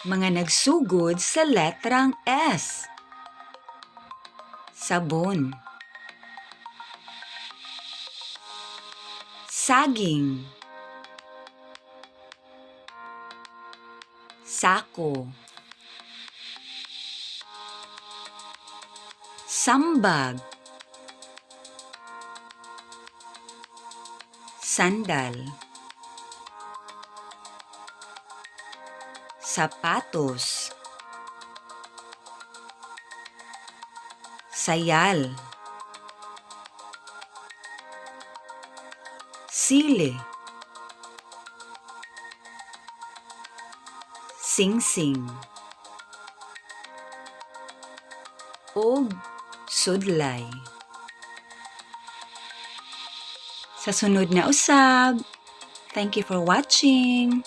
Mga nagsugod sa letrang S. Sabon. Saging. Sako. Sambag. Sandal. Sapatos. Sayal. Sili. Singsing. Og sudlay. Sa sunod na usab. Thank you for watching.